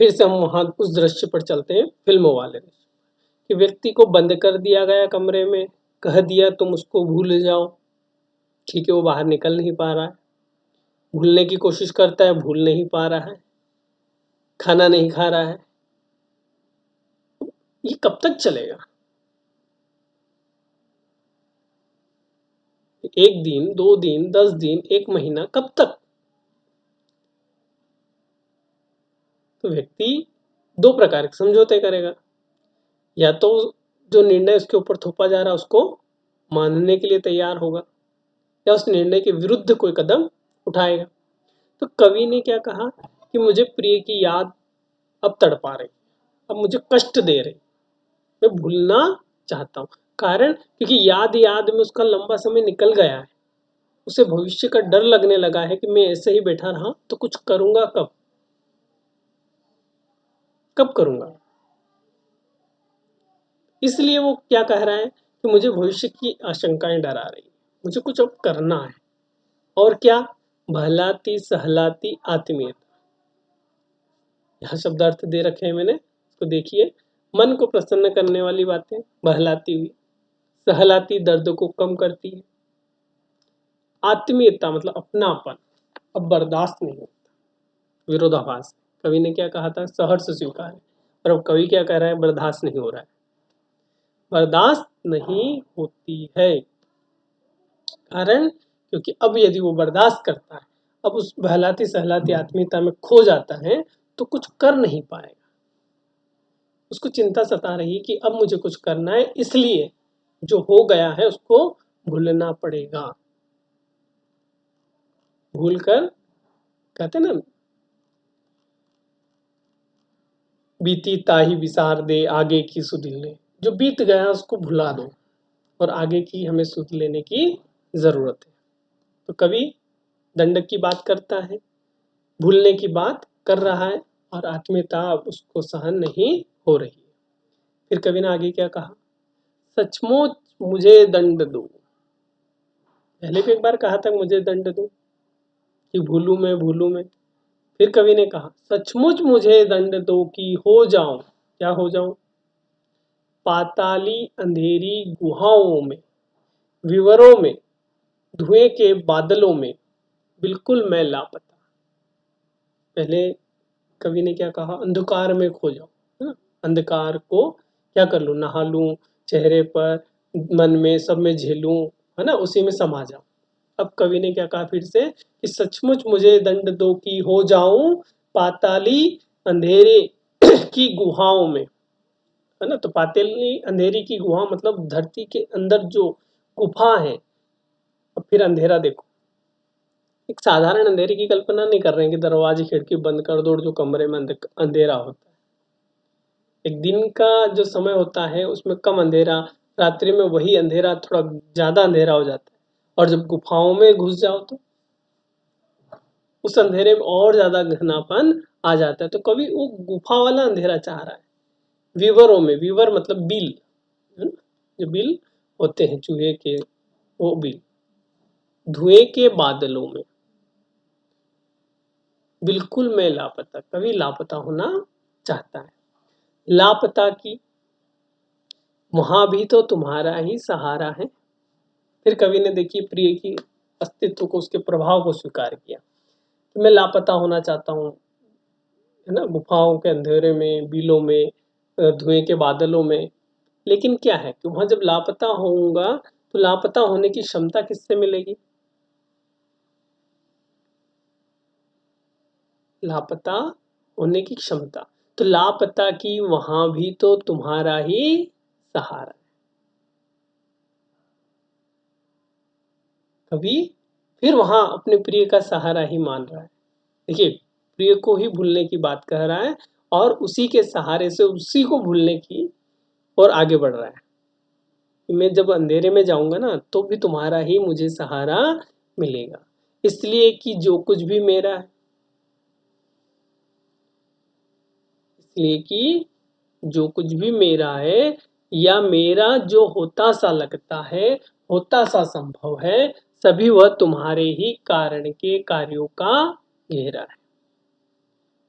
Speaker 1: फिर से हम वहां उस दृश्य पर चलते हैं, फिल्मों वाले दृश्य, कि व्यक्ति को बंद कर दिया गया कमरे में, कह दिया तुम उसको भूल जाओ। ठीक है, वो बाहर निकल नहीं पा रहा है, भूलने की कोशिश करता है, भूल नहीं पा रहा है, खाना नहीं खा रहा है। ये कब तक चलेगा? एक दिन, 2 दिन, 10 दिन, 1 महीना, कब तक? तो व्यक्ति दो प्रकार के समझौते करेगा। या तो जो निर्णय उसके ऊपर थोपा जा रहा है उसको मानने के लिए तैयार होगा, या उस निर्णय के विरुद्ध कोई कदम उठाएगा। तो कवि ने क्या कहा कि मुझे प्रिय की याद अब तड़पा रही, अब मुझे कष्ट दे रही, मैं भूलना चाहता हूँ। कारण, क्योंकि याद याद में उसका लंबा समय निकल गया है, उसे भविष्य का डर लगने लगा है कि मैं ऐसे ही बैठा रहा तो कुछ करूंगा कब, कब करूंगा। इसलिए वो क्या कह रहा है कि मुझे भविष्य की आशंकाएं डरा रही, मुझे कुछ अब करना है। और क्या? बहलाती, सहलाती, आत्मीयता, यहाँ शब्दार्थ दे रखे हैं मैंने, इसको देखिए। मन को प्रसन्न करने वाली बातें, बहलाती हुई। सहलाती, दर्द को कम करती है। आत्मीयता मतलब अपनापन, अब बर्दाश्त नहीं होता। विरोधाभास, कवि ने क्या कहा था? सहर्ष स्वीकार है, और अब कवि क्या कह रहा है? बर्दाश्त नहीं हो रहा है, बर्दाश्त नहीं होती है। कारण, क्योंकि अब यदि वो बर्दाश्त करता है, अब उस बहलाती सहलाती आत्मीयता में खो जाता है, तो कुछ कर नहीं पाएगा। उसको चिंता सता रही है कि अब मुझे कुछ करना है, इसलिए जो हो गया है उसको भूलना पड़ेगा। भूल कर, कहते ना, बीती ताही विसार दे आगे की सुध ले। जो बीत गया उसको भुला दो, और आगे की हमें सुध लेने की जरूरत है। तो कवि दंडक की बात करता है, भूलने की बात कर रहा है, और आत्मीयता अब उसको सहन नहीं हो रही है। फिर कवि ने आगे क्या कहा? सचमुच मुझे दंड दो। पहले भी एक बार कहा था मुझे दंड दो, कि भूलू मैं, भूलू मैं। फिर कवि ने कहा सचमुच मुझे दंड दो कि हो जाऊं, क्या हो जाऊं? पाताली अंधेरी गुहाओं में, विवरों में, धुएं के बादलों में, बिल्कुल मैं लापता। पहले कवि ने क्या कहा? अंधकार में खो जाऊं, है ना? अंधकार को क्या कर लूं? नहा लूं, चेहरे पर, मन में, सब में झेलूं, है ना? उसी में समा जाऊं। अब कवि ने क्या कहा फिर से कि सचमुच मुझे दंड दो कि हो जाऊं पाताली अंधेरे की गुहाओं में, है ना? तो पाताली अंधेरी की गुहा मतलब धरती के अंदर जो गुफा है। अब फिर अंधेरा देखो, एक साधारण अंधेरे की कल्पना नहीं कर रहे हैं कि दरवाजे खिड़की बंद कर दो और जो कमरे में अंधेरा होता है। एक दिन का जो समय होता है उसमें कम अंधेरा, रात्रि में वही अंधेरा थोड़ा ज्यादा अंधेरा हो जाता है, और जब गुफाओं में घुस जाओ तो उस अंधेरे में और ज्यादा घनापन आ जाता है। तो कभी वो गुफा वाला अंधेरा चाह रहा है। विवरों में, विवर मतलब बिल, है ना? जो बिल होते हैं चूहे के, वो बिल। धुएं के बादलों में, बिल्कुल मैं लापता, कभी लापता होना चाहता है। लापता की, वहां भी तो तुम्हारा ही सहारा है। फिर कवि ने देखिए प्रिय की अस्तित्व को, उसके प्रभाव को स्वीकार किया कि मैं लापता होना चाहता हूँ, है ना? गुफाओं के अंधेरे में, बिलों में, धुएं के बादलों में। लेकिन क्या है कि वहां जब लापता होऊंगा तो लापता होने की क्षमता किससे मिलेगी? लापता होने की क्षमता, तो लापता की वहां भी तो तुम्हारा ही सहारा है। कवि फिर वहां अपने प्रिय का सहारा ही मान रहा है। देखिए, प्रिय को ही भूलने की बात कह रहा है और उसी के सहारे से उसी को भूलने की और आगे बढ़ रहा है कि मैं जब अंधेरे में जाऊंगा ना तो भी तुम्हारा ही मुझे सहारा मिलेगा, इसलिए कि जो कुछ भी मेरा है, इसलिए कि जो कुछ भी मेरा है या मेरा जो होता सा लगता है, होता सा संभव है, सभी वह तुम्हारे ही कारण के कार्यों का घेरा है,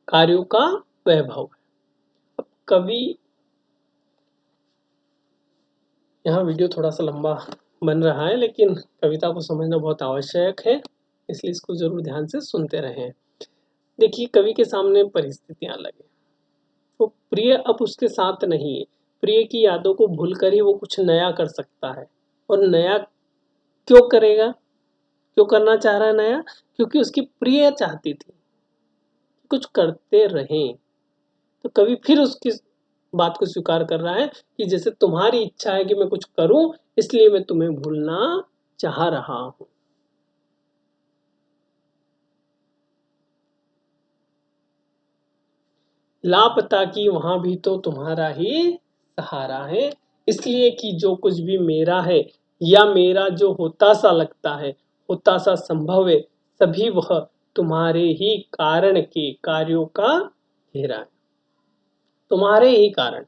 Speaker 1: कार्यों का वैभव है। अब कवि, यहाँ वीडियो थोड़ा सा लंबा बन रहा है लेकिन कविता को समझना बहुत आवश्यक है, इसलिए इसको जरूर ध्यान से सुनते रहें। देखिए, कवि के सामने परिस्थितियां अलग है। तो प्रिय अब उसके साथ नहीं है, प्रिय की यादों को भूलकर ही वो कुछ नया कर सकता है। और नया क्यों करेगा, क्यों करना चाह रहा है नया? क्योंकि उसकी प्रिय चाहती थी कुछ करते रहें। तो कवि फिर उसकी बात को स्वीकार कर रहा है कि जैसे तुम्हारी इच्छा है कि मैं कुछ करूं, इसलिए मैं तुम्हें भूलना चाह रहा हूं। लापता की वहां भी तो तुम्हारा ही सहारा है, इसलिए कि जो कुछ भी मेरा है या मेरा जो होता सा लगता है, होता सा संभव है, सभी वह तुम्हारे ही कारण के कार्यों का घेरा है। तुम्हारे ही कारण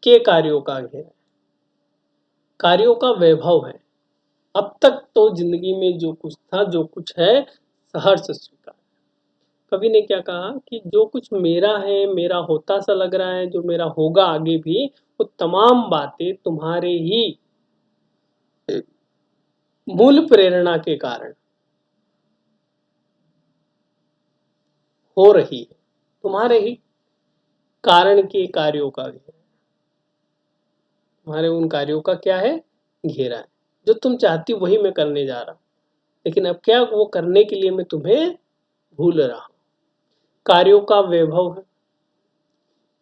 Speaker 1: के कार्यों का घेरा है, कार्यों का वैभव है। अब तक तो जिंदगी में जो कुछ था, जो कुछ है, सहर्ष स्वीकार। कवि ने क्या कहा कि जो कुछ मेरा है, मेरा होता सा लग रहा है, जो मेरा होगा आगे भी, वो तमाम बातें तुम्हारे ही मूल प्रेरणा के कारण हो रही है। तुम्हारे ही कारण के कार्यों का घेरा, तुम्हारे उन कार्यों का क्या है, घेरा है। जो तुम चाहती वही मैं करने जा रहा हूँ, लेकिन अब क्या वो करने के लिए मैं तुम्हें भूल रहा हूँ। कार्यों का वैभव है।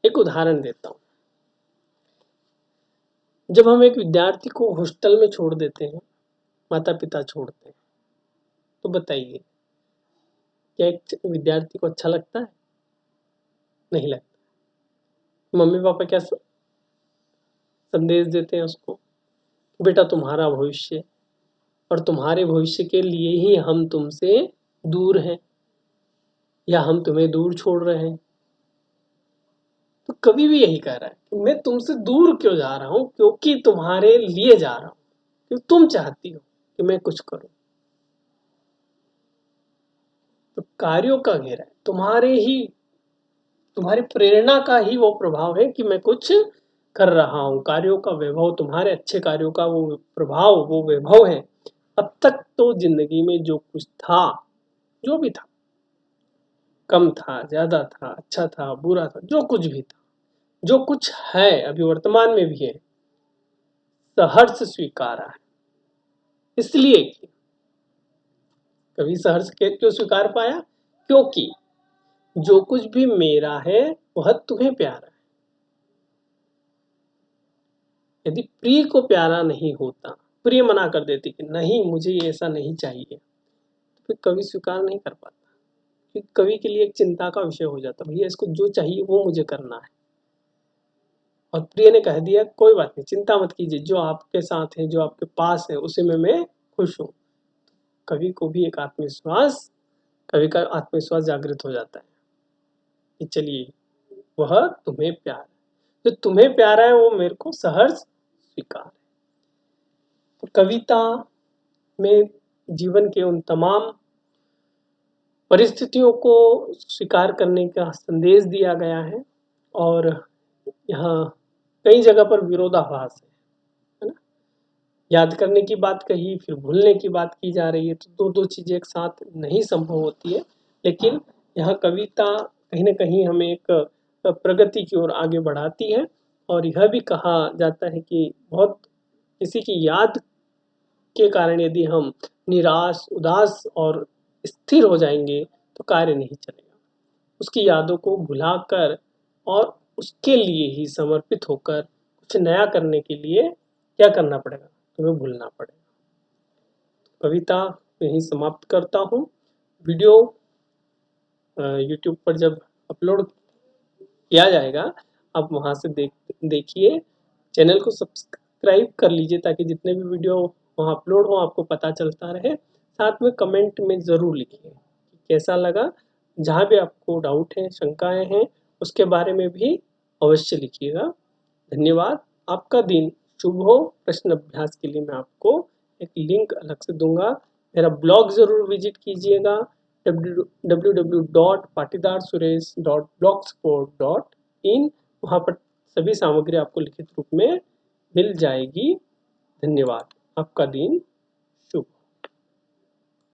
Speaker 1: एक उदाहरण देता हूँ। जब हम एक विद्यार्थी को हॉस्टल में छोड़ देते हैं, माता पिता छोड़ते हैं, तो बताइए क्या एक विद्यार्थी को अच्छा लगता है? नहीं लगता। मम्मी पापा क्या संदेश देते हैं उसको? बेटा, तुम्हारा भविष्य और तुम्हारे भविष्य के लिए ही हम तुमसे दूर हैं या हम तुम्हें दूर छोड़ रहे हैं। तो कभी भी यही कह रहा है कि मैं तुमसे दूर क्यों जा रहा हूं, क्योंकि तुम्हारे लिए जा रहा हूं, क्योंकि तुम चाहती हो कि मैं कुछ करूं। तो कार्यों का घेरा है, तुम्हारे ही, तुम्हारी प्रेरणा का ही वो प्रभाव है कि मैं कुछ कर रहा हूं। कार्यों का वैभव, तुम्हारे अच्छे कार्यों का वो प्रभाव, वो वैभव है। अब तक तो जिंदगी में जो कुछ था, जो भी था, कम था, ज्यादा था, अच्छा था, बुरा था, जो कुछ भी था, जो कुछ है अभी वर्तमान में भी है, सहर्ष स्वीकारा है। इसलिए कि कभी सहर्ष के क्यों स्वीकार पाया? क्योंकि जो कुछ भी मेरा है वह तुम्हें प्यारा है। यदि प्रिय को प्यारा नहीं होता, प्रिय मना कर देती कि नहीं मुझे ये ऐसा नहीं चाहिए, तो फिर कवि स्वीकार नहीं कर पाता। क्योंकि कवि के लिए एक चिंता का विषय हो जाता, भैया इसको जो चाहिए वो मुझे करना है। और प्रिय ने कह दिया कोई बात नहीं, चिंता मत कीजिए, जो आपके साथ है, जो आपके पास है, उसी में मैं खुश हूँ। कवि को भी एक आत्मविश्वास, कवि का आत्मविश्वास जागृत हो जाता है कि चलिए वह तुम्हें प्यार है, जो तुम्हें प्यारा है वो मेरे को सहर्ष स्वीकार है। तो कविता में जीवन के उन तमाम परिस्थितियों को स्वीकार करने का संदेश दिया गया है। और यहाँ कई जगह पर विरोधाभास है ना? याद करने की बात कही, फिर भूलने की बात की जा रही है, तो दो दो चीजें एक साथ नहीं संभव होती है। लेकिन यहाँ कविता कहीं ना कहीं हमें एक प्रगति की ओर आगे बढ़ाती है। और यह भी कहा जाता है कि बहुत किसी की याद के कारण यदि हम निराश, उदास और स्थिर हो जाएंगे तो कार्य नहीं चलेगा। उसकी यादों को भुलाकर और उसके लिए ही समर्पित होकर कुछ नया करने के लिए क्या करना पड़ेगा? तुम्हें भूलना पड़ेगा। कविता यहीं समाप्त करता हूँ। वीडियो यूट्यूब पर जब अपलोड किया जाएगा आप वहाँ से देखिए। चैनल को सब्सक्राइब कर लीजिए ताकि जितने भी वीडियो वहाँ अपलोड हो आपको पता चलता रहे। साथ में कमेंट में ज़रूर लिखिए कि कैसा लगा। जहाँ भी आपको डाउट है, शंकाएं हैं, उसके बारे में भी अवश्य लिखिएगा। धन्यवाद। आपका दिन शुभ हो। प्रश्न अभ्यास के लिए मैं आपको एक लिंक अलग से दूंगा। मेरा ब्लॉग ज़रूर विजिट कीजिएगा www.patidar.suresh.blogspot.in। वहाँ पर सभी सामग्री आपको लिखित रूप में मिल जाएगी। धन्यवाद। आपका दिन